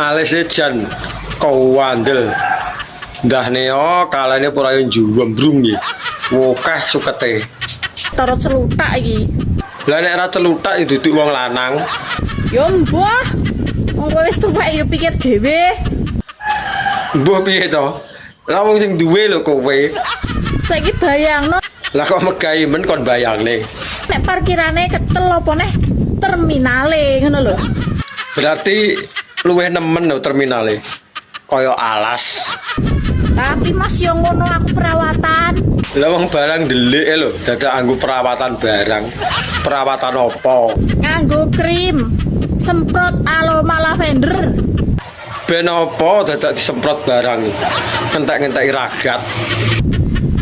Alise jan kawandel. Ndah neo kalane ora yo njumbrung iki. Wokeh sukete. Taro celutak iki. Lah nek ora celutak ya duduk wong lanang. Yo mbah. Wong kowe wis tuwek yo pikir dhewe. Mbah piye to? Lah wong sing duwe lho kowe. Saiki bayangno Lah kok megahi men kon bayangne. nek parkirane ketel apa neh terminale ngono lho. Berarti luwih nemen lho terminale. Kaya alas. Tapi Mas yo ngono aku perawatan. Lah wong barang ndelik lho, dadak anggo perawatan barang. Perawatan apa? Nganggo krim, semprot aroma lavender. Ben apa dadak disemprot barang. Entek-entek ragat.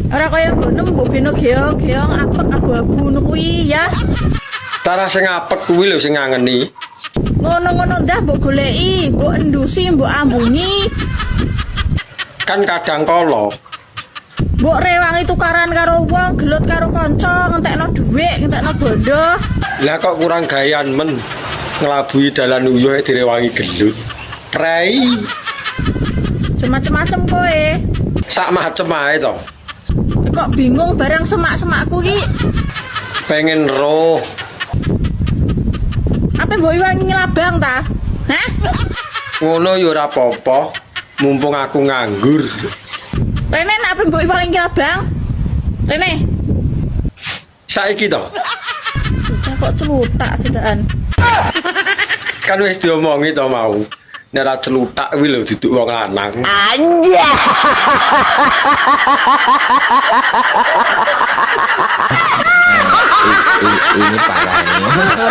Ora kaya ngono mbok beno geong-geong apek abu-abu ngono kuwi ya. Tara sing apek kuwi lho sing ngangeni. Ngono-ngono ndah mbok goleki, mbok endusi, mbok ambungi. Kan kadang kala Mbok rewangi tukaran karo wong, gelut karo kanca, ngentekno dhuwit, ngentekno bondo. lah kok kurang gayan men ngelabui dalan uyuh direwangi gelut. Prei Macem-macem kowe. sak macem ae to. Kok bingung barang semak-semakku ki? Pengen roh. Apa mbok iwangi ngelabang ta? Hah? Ngono ya ora apa-apa. Mumpung aku nganggur. Rene nak apa mbok iwangi ngelabang? Rene, Saiki to. bocah kok celutak dadakan. Kan wis diomongi to mau. Nek ora celutak kuwi lho duduk wong lanang. Anja. Ini parah ini.